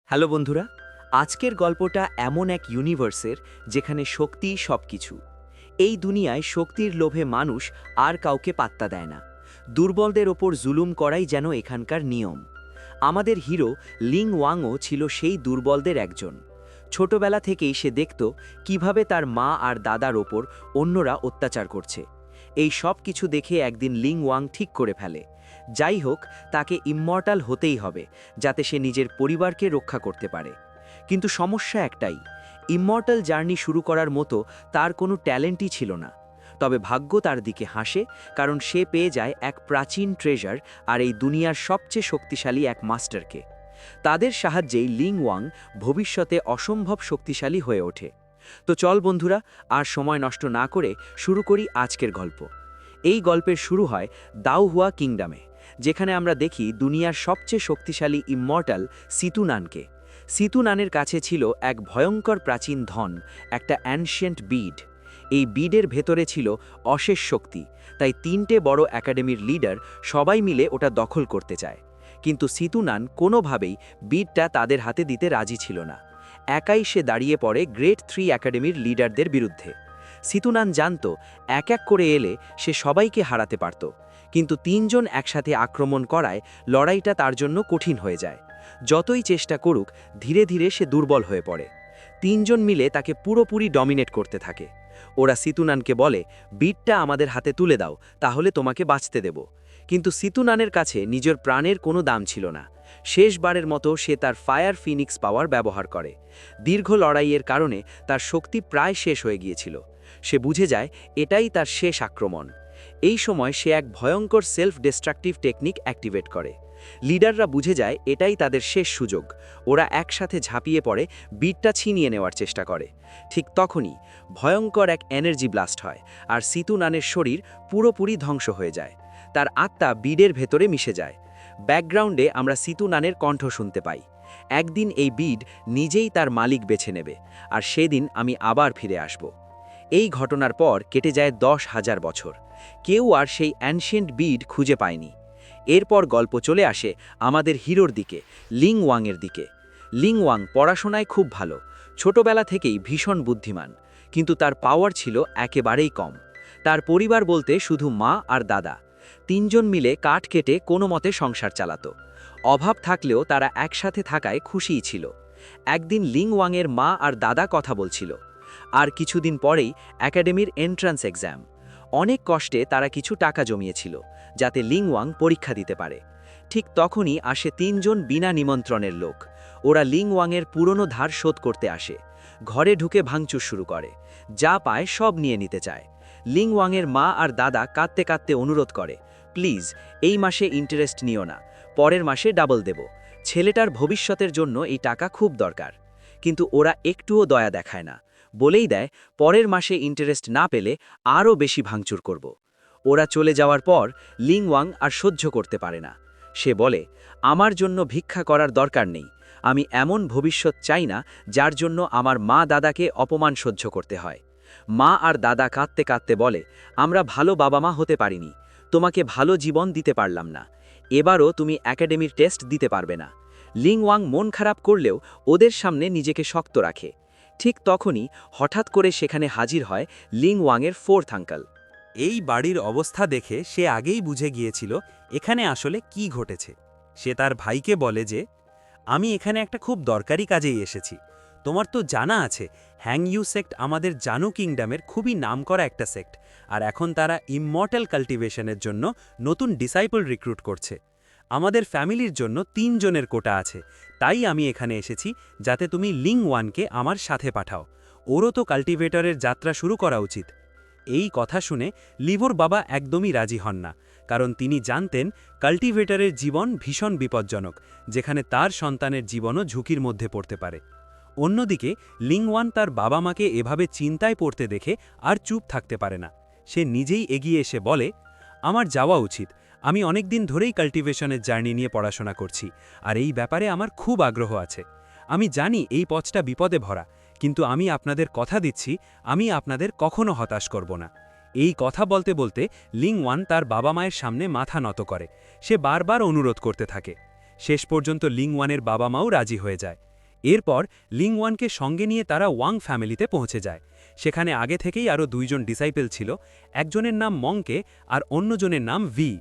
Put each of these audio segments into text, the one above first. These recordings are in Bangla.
হ্যালো বন্ধুরা, আজকের গল্পটা এমন এক ইউনিভার্সের যেখানে শক্তিই সবকিছু। এই দুনিয়ায় শক্তির লোভে মানুষ আর কাউকে পাত্তা দেয় না। দুর্বলদের ওপর জুলুম করাই যেন এখানকার নিয়ম। আমাদের হিরো লিং ওয়াংও ছিল সেই দুর্বলদের একজন। ছোটবেলা থেকেই সে দেখত কিভাবে তার মা আর দাদার ওপর অন্যরা অত্যাচার করছে। এই সব কিছু দেখে একদিন লিং ওয়াং ঠিক করে ফেলে, যাই হোক তাকে ইম্মর্টাল হতেই হবে, যাতে সে নিজের পরিবারকে রক্ষা করতে পারে। কিন্তু সমস্যা একটাই, ইম্মর্টাল জার্নি শুরু করার মতো তার কোনো ট্যালেন্টই ছিল না। তবে ভাগ্য তার দিকে হাসে, কারণ সে পেয়ে যায় এক প্রাচীন ট্রেজার আর এই দুনিয়ার সবচেয়ে শক্তিশালী এক মাস্টারকে। তাদের সাহায্যেই লিং ওয়াং ভবিষ্যতে অসম্ভব শক্তিশালী হয়ে ওঠে। তো চল বন্ধুরা, আর সময় নষ্ট না করে শুরু করি আজকের গল্প। এই গল্পের শুরু হয় দাওহুয়া কিংডমে, যেখানে আমরা দেখি দুনিয়ার সবচেয়ে শক্তিশালী ইম্মর্টাল সিতুনানকে। সিতুনানের কাছে ছিল এক ভয়ঙ্কর প্রাচীন ধন, একটা অ্যানশিয়েন্ট বিড। এই বিডের ভেতরে ছিল অশেষ শক্তি, তাই তিনটে বড় একাডেমির লিডার সবাই মিলে ওটা দখল করতে চায়। কিন্তু সিতুনান কোনোভাবেই বিডটা তাদের হাতে দিতে রাজি ছিল না। একাই সে দাঁড়িয়ে পড়ে গ্রেট 3 একাডেমির লিডারদের বিরুদ্ধে। সিতুনান জানত এক এক করে এলে সে সবাইকে হারাতে পারত, কিন্তু তিনজন একসাথে আক্রমণ করায় লড়াইটা তার জন্য কঠিন হয়ে যায়। যতই চেষ্টা করুক, ধীরে ধীরে সে দুর্বল হয়ে পড়ে। তিনজন মিলে তাকে পুরোপুরি ডমিনেট করতে থাকে। ওরা সিতুনানকে বলে, বিটটা আমাদের হাতে তুলে দাও, তাহলে তোমাকে বাঁচতে দেব। কিন্তু সিতুনানের কাছে নিজের প্রাণের কোনো দাম ছিল না। শেষবারের মতো সে তার ফায়ার ফিনিক্স পাওয়ার ব্যবহার করে। দীর্ঘ লড়াইয়ের কারণে তার শক্তি প্রায় শেষ হয়ে গিয়েছিল। সে বুঝে যায় এটাই তার শেষ আক্রমণ। এই সময় সে এক ভয়ঙ্কর সেলফ ডিস্ট্রাকটিভ টেকনিক অ্যাক্টিভেট করে। লিডাররা বুঝে যায় এটাই তাদের শেষ সুযোগ। ওরা একসাথে ঝাঁপিয়ে পড়ে বিটটা ছিনিয়ে নেওয়ার চেষ্টা করে। ঠিক তখনই ভয়ঙ্কর এক এনার্জি ব্লাস্ট হয়, আর সিতুনানের শরীর পুরোপুরি ধ্বংস হয়ে যায়। তার আত্মা বিডের ভেতরে মিশে যায়। ব্যাকগ্রাউন্ডে আমরা সিতুনানের কণ্ঠ শুনতে পাই, একদিন এই বিড নিজেই তার মালিক বেছে নেবে, আর সেদিন আমি আবার ফিরে আসব। এই ঘটনার পর কেটে যায় 10,000 বছর। কেউ আর সেই অ্যানশিয়েন্ট বিড খুঁজে পায়নি। এরপর গল্প চলে আসে আমাদের হিরোর দিকে, লিং ওয়াংয়ের দিকে। লিং ওয়াং পড়াশোনায় খুব ভালো, ছোটবেলা থেকেই ভীষণ বুদ্ধিমান, কিন্তু তার পাওয়ার ছিল একেবারেই কম। তার পরিবার বলতে শুধু মা আর দাদা। তিনজন মিলে কাঠ কেটে কোনো মতে সংসার চালাতো। অভাব থাকলেও তারা একসাথে থাকায় খুশিই ছিল। একদিন লিং ওয়াংয়ের মা আর দাদা কথা বলছিল, আর কিছুদিন পরেই একাডেমির এন্ট্রান্স এক্সাম। অনেক কষ্টে তারা কিছু টাকা জমিয়েছিল, যাতে লিং ওয়াং পরীক্ষা দিতে পারে। ঠিক তখনই আসে তিনজন বিনা নিমন্ত্রণের লোক। ওরা লিং ওয়াংয়ের পুরনো ধার শোধ করতে আসে। ঘরে ঢুকে ভাঙচুর শুরু করে, যা পায় সব নিয়ে নিতে চায়। লিং ওয়াংয়ের মা আর দাদা কাঁদতে কাঁদতে অনুরোধ করে, প্লিজ এই মাসে ইন্টারেস্ট নিও না, পরের মাসে ডাবল দেব। ছেলেটার ভবিষ্যতের জন্য এই টাকা খুব দরকার। কিন্তু ওরা একটুও দয়া দেখায় না, বলেই দেয় পরের মাসে ইন্টারেস্ট না পেলে আরও বেশি ভাঙচুর করব। ওরা চলে যাওয়ার পর লিং ওয়াং আর সহ্য করতে পারে না। সে বলে, আমার জন্য ভিক্ষা করার দরকার নেই। আমি এমন ভবিষ্যৎ চাই না যার জন্য আমার মা দাদাকে অপমান সহ্য করতে হয়। মা আর দাদা কাঁদতে কাঁদতে বলে, আমরা ভালো বাবা মা হতে পারিনি, তোমাকে ভালো জীবন দিতে পারলাম না, এবারও তুমি একাডেমির টেস্ট দিতে পারবে না। লিং ওয়াং মন খারাপ করলেও ওদের সামনে নিজেকে শক্ত রাখে। ঠিক তখনই হঠাৎ করে সেখানে হাজির হয় লিং ওয়াংয়ের 4th আঙ্কেল। এই বাড়ির অবস্থা দেখে সে আগেই বুঝে গিয়েছিল এখানে আসলে কি ঘটেছে। সে তার ভাইকে বলে যে, আমি এখানে একটা খুব দরকারি কাজেই এসেছি। তোমার তো জানা আছে হ্যাং ইউ সেক্ট আমাদের জানু কিংডমের খুবই নামকরা একটা সেক্ট, আর এখন তারা ইমমর্টাল কাল্টিভেশনের জন্য নতুন ডিসাইপল রিক্রুট করছে। আমাদের ফ্যামিলির জন্য 3 জনের কোটা আছে, তাই আমি এখানে এসেছি যাতে তুমি লিং ওয়ানকে আমার সাথে পাঠাও। ওরও তো কাল্টিভেটরের যাত্রা শুরু করা উচিত। এই কথা শুনে লিভোর বাবা একদমই রাজি হন না, কারণ তিনি জানতেন কাল্টিভেটরের জীবন ভীষণ বিপজ্জনক, যেখানে তার সন্তানের জীবনও ঝুঁকির মধ্যে পড়তে পারে। অন্যদিকে লিং ওয়ান তার বাবা মাকে এভাবে চিন্তায় পড়তে দেখে আর চুপ থাকতে পারে না। সে নিজেই এগিয়ে এসে বলে, আমার যাওয়া উচিত, আমি অনেক দিন ধরেই কাল্টিভেশনের জার্নি নিয়ে পড়াশোনা করছি, আর এই ব্যাপারে আমার খুব আগ্রহ আছে। আমি জানি এই পথটা বিপদে ভরা, কিন্তু আমি আপনাদের কথা দিচ্ছি আমি আপনাদের কখনো হতাশ করব না। এই কথা বলতে বলতে লিং ওয়ান তার বাবা মায়ের সামনে মাথা নত করে। সে বারবার অনুরোধ করতে থাকে। শেষ পর্যন্ত লিং ওয়ানের বাবা মাও রাজি হয়ে যায়। এরপর লিংওয়ানকে সঙ্গে নিয়ে তারা ওয়াং ফ্যামিলিতে পৌঁছে যায়। সেখানে আগে থেকেই আরও দুইজন ডিসাইপল ছিল, একজনের নাম মংকে আর অন্যজনের নাম ভি।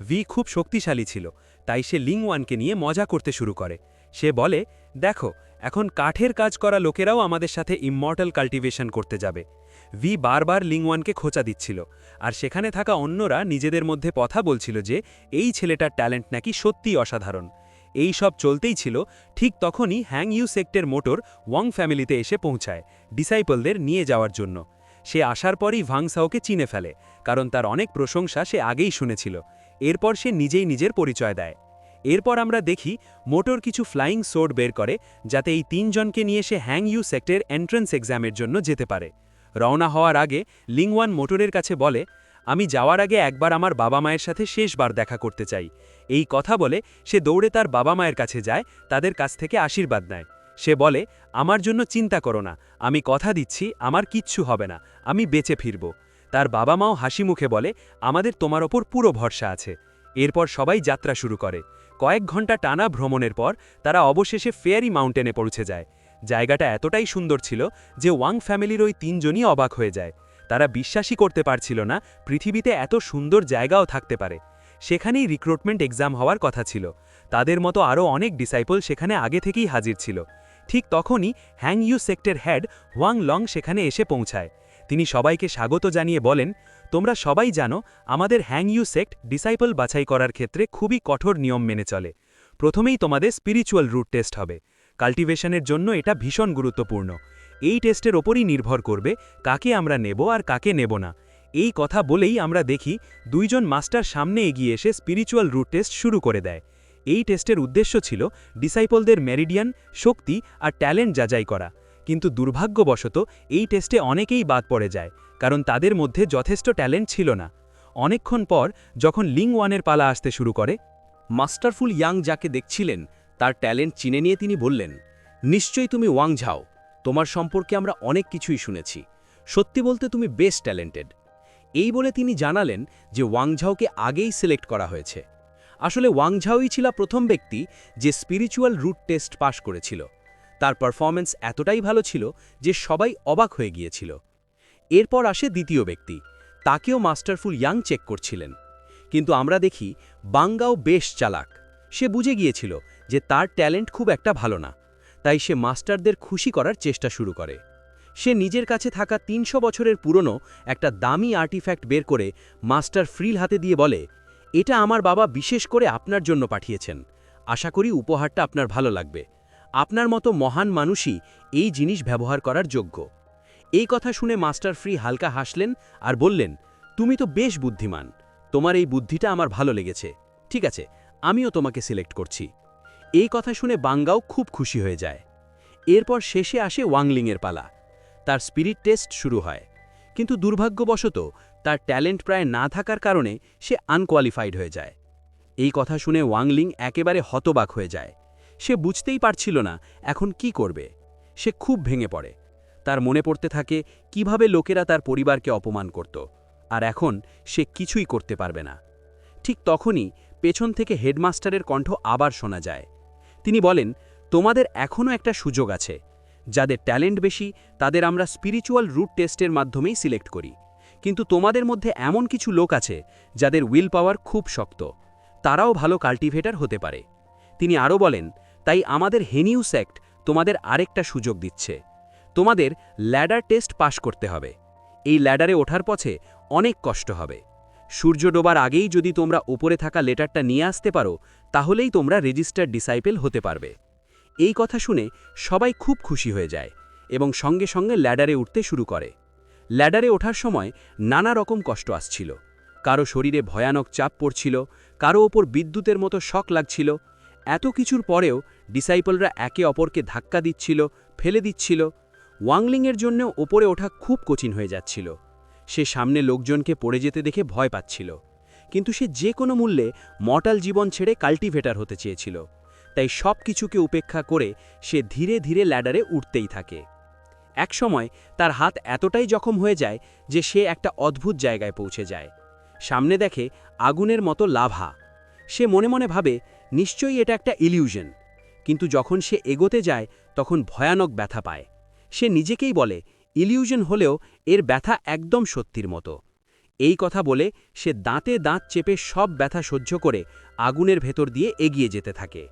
ভি খুব শক্তিশালী ছিল, তাই সে লিংওয়ানকে নিয়ে মজা করতে শুরু করে। সে বলে, দেখো, এখন কাঠের কাজ করা লোকেরাও আমাদের সাথে ইমমর্টাল কাল্টিভেশন করতে যাবে। ভি বারবার লিংওয়ানকে খোঁচা দিচ্ছিল, আর সেখানে থাকা অন্যরা নিজেদের মধ্যে কথা বলছিল যে এই ছেলেটার ট্যালেন্ট নাকি সত্যিই অসাধারণ। এই সব চলতেই ছিল, ঠিক তখনই হ্যাং ইউ সেক্টের মোটর ওয়াং ফ্যামিলিতে এসে পৌঁছায় ডিসাইপলদের নিয়ে যাওয়ার জন্য। সে আসার পরই ভাংসাওকে চিনে ফেলে, কারণ তার অনেক প্রশংসা সে আগেই শুনেছিল। এরপর সে নিজেই নিজের পরিচয় দেয়। এরপর আমরা দেখি মোটর কিছু ফ্লাইং সোর্ড বের করে, যাতে এই তিনজনকে নিয়ে সে হ্যাং ইউ সেক্টের এন্ট্রান্স এক্সামের জন্য যেতে পারে। রওনা হওয়ার আগে লিংওয়ান মোটরের কাছে বলে, আমি যাওয়ার আগে একবার আমার বাবা মায়ের সাথে শেষবার দেখা করতে চাই। এই কথা বলে সে দৌড়ে তার বাবা মায়ের কাছে যায়, তাদের কাছ থেকে আশীর্বাদ নেয়। সে বলে, আমার জন্য চিন্তা করো না, আমি কথা দিচ্ছি আমার কিচ্ছু হবে না, আমি বেঁচে ফিরব। তার বাবা মাও হাসি মুখে বলে, আমাদের তোমার ওপর পুরো ভরসা আছে। এরপর সবাই যাত্রা শুরু করে। কয়েক ঘন্টা টানা ভ্রমণের পর তারা অবশেষে ফেয়ারি মাউন্টেনে পৌঁছে যায়। জায়গাটা এতটাই সুন্দর ছিল যে ওয়াং ফ্যামিলির ওই তিনজনই অবাক হয়ে যায়। তারা বিশ্বাসই করতে পারছিল না পৃথিবীতে এত সুন্দর জায়গাও থাকতে পারে। সেখানেই রিক্রুটমেন্ট এক্সাম হওয়ার কথা ছিল। তাদের মতো আরও অনেক ডিসাইপল সেখানে আগে থেকেই হাজির ছিল। ঠিক তখনই হ্যাং ইউ সেক্টের হেড ওয়াং লং সেখানে এসে পৌঁছায়। তিনি সবাইকে স্বাগত জানিয়ে বলেন, তোমরা সবাই জানো আমাদের হ্যাং ইউ সেক্ট ডিসাইপল বাছাই করার ক্ষেত্রে খুবই কঠোর নিয়ম মেনে চলে। প্রথমেই তোমাদের স্পিরিচুয়াল রুট টেস্ট হবে। কাল্টিভেশনের জন্য এটা ভীষণ গুরুত্বপূর্ণ। এই টেস্টের ওপরই নির্ভর করবে কাকে আমরা নেব আর কাকে নেব না। এই কথা বলেই আমরা দেখি দুইজন মাস্টার সামনে এগিয়ে এসে স্পিরিচুয়াল রুট টেস্ট শুরু করে দেয়। এই টেস্টের উদ্দেশ্য ছিল ডিসাইপলদের মেরিডিয়ান, শক্তি আর ট্যালেন্ট যাচাই করা। কিন্তু দুর্ভাগ্যবশত এই টেস্টে অনেকেই বাদ পড়ে যায়, কারণ তাদের মধ্যে যথেষ্ট ট্যালেন্ট ছিল না। অনেকক্ষণ পর যখন লিংওয়ানের পালা আসতে শুরু করে, মাস্টারফুল ইয়াং যাকে দেখছিলেন তার ট্যালেন্ট চিনে নিয়ে তিনি বললেন, নিশ্চয়ই তুমি ওয়াং ঝাও, তোমার সম্পর্কে আমরা অনেক কিছুই শুনেছি। সত্যি বলতে তুমি বেশ ট্যালেন্টেড। এই বলে তিনি জানালেন যে ওয়াং ঝাওকে আগেই সিলেক্ট করা হয়েছে। আসলে ওয়াং ঝাওই ছিল প্রথম ব্যক্তি যে স্পিরিচুয়াল রুট টেস্ট পাশ করেছিল। তার পারফরম্যান্স এতটাই ভালো ছিল যে সবাই অবাক হয়ে গিয়েছিল। এরপর আসে দ্বিতীয় ব্যক্তি, তাকেও মাস্টারফুল ইয়াং চেক করছিলেন। কিন্তু আমরা দেখি বাঙ্গাও বেশ চালাক। সে বুঝে গিয়েছিল যে তার ট্যালেন্ট খুব একটা ভালো না, তাই সে মাস্টারদের খুশি করার চেষ্টা শুরু করে। সে নিজের কাছে থাকা ৩০০ বছরের পুরনো একটা দামি আর্টিফ্যাক্ট বের করে মাস্টার ফ্রিল হাতে দিয়ে বলে, এটা আমার বাবা বিশেষ করে আপনার জন্য পাঠিয়েছেন। আশা করি উপহারটা আপনার ভালো লাগবে। আপনার মতো মহান মানুষই এই জিনিস ব্যবহার করার যোগ্য। এই কথা শুনে মাস্টার ফ্রি হালকা হাসলেন আর বললেন, তুমি তো বেশ বুদ্ধিমান, তোমার এই বুদ্ধিটা আমার ভালো লেগেছে। ঠিক আছে, আমিও তোমাকে সিলেক্ট করছি। এই কথা শুনে বাঙ্গাও খুব খুশি হয়ে যায়। এরপর শেষে আসে ওয়াংলিংয়ের পালা। তার স্পিরিট টেস্ট শুরু হয়, কিন্তু দুর্ভাগ্যবশত তার ট্যালেন্ট প্রায় না থাকার কারণে সে আনকোয়ালিফাইড হয়ে যায়। এই কথা শুনে ওয়াংলিং একেবারে হতবাক হয়ে যায়। সে বুঝতেই পারছিল না এখন কি করবে। সে খুব ভেঙে পড়ে। তার মনে পড়তে থাকে কিভাবে লোকেরা তার পরিবারকে অপমান করত, আর এখন সে কিছুই করতে পারবে না। ঠিক তখনই পেছন থেকে হেডমাস্টারের কণ্ঠ আবার শোনা যায়। তিনি বলেন, তোমাদের এখনও একটা সুযোগ আছে। যাদের ট্যালেন্ট বেশি তাদের আমরা স্পিরিচুয়াল রুট টেস্টের মাধ্যমেই সিলেক্ট করি, কিন্তু তোমাদের মধ্যে এমন কিছু লোক আছে যাদের উইল পাওয়ার খুব শক্ত, তারাও ভালো কাল্টিভেটর হতে পারে। তিনি আরও বলেন, তাই আমাদের হেনিউ সেক্ট তোমাদের আরেকটা সুযোগ দিচ্ছে। তোমাদের ল্যাডার টেস্ট পাশ করতে হবে। এই ল্যাডারে ওঠার পথে অনেক কষ্ট হবে। সূর্য ডোবার আগেই যদি তোমরা ওপরে থাকা লেটারটা নিয়ে আসতে পারো, তাহলেই তোমরা রেজিস্টার্ড ডিসাইপল হতে পারবে। এই কথা শুনে সবাই খুব খুশি হয়ে যায় এবং সঙ্গে সঙ্গে ল্যাডারে উঠতে শুরু করে। ল্যাডারে ওঠার সময় নানা রকম কষ্ট আসছিল। কারো শরীরে ভয়ানক চাপ পড়ছিল, কারো ওপর বিদ্যুতের মতো শক লাগছিল। এত কিছুর পরেও ডিসাইপলরা একে অপরকে ধাক্কা দিচ্ছিল, ফেলে দিচ্ছিল। ওয়াংলিংয়ের জন্য ওপরে ওঠা খুব কঠিন হয়ে যাচ্ছিল। সে সামনে লোকজনকে পড়ে যেতে দেখে ভয় পাচ্ছিল, কিন্তু সে যে কোনো মূল্যে মর্টাল জীবন ছেড়ে কাল্টিভেটর হতে চেয়েছিল। তাই সব কিছুকে উপেক্ষা করে সে ধীরে ধীরে ল্যাডারে উঠতেই থাকে। একসময় তার হাত এতটাই জখম হয়ে যায় যে সে একটা অদ্ভুত জায়গায় পৌঁছে যায়। সামনে দেখে আগুনের মতো লাভা। সে মনে মনে ভাবে, নিশ্চয়ই এটা একটা ইলিউশন। কিন্তু যখন সে এগোতে যায় তখন ভয়ানক ব্যথা পায়। সে নিজেকেই বলে ইলিউশন হলেও এর ব্যথা একদম সত্যির মতো। এই কথা বলে সে দাঁতে দাঁত চেপে সব ব্যথা সহ্য করে আগুনের ভেতর দিয়ে এগিয়ে যেতে থাকে।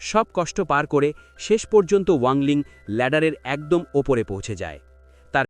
সব কষ্ট পার করে শেষ পর্যন্ত ওয়াংলিং ল্যাডারের একদম ওপরে পৌঁছে যায়।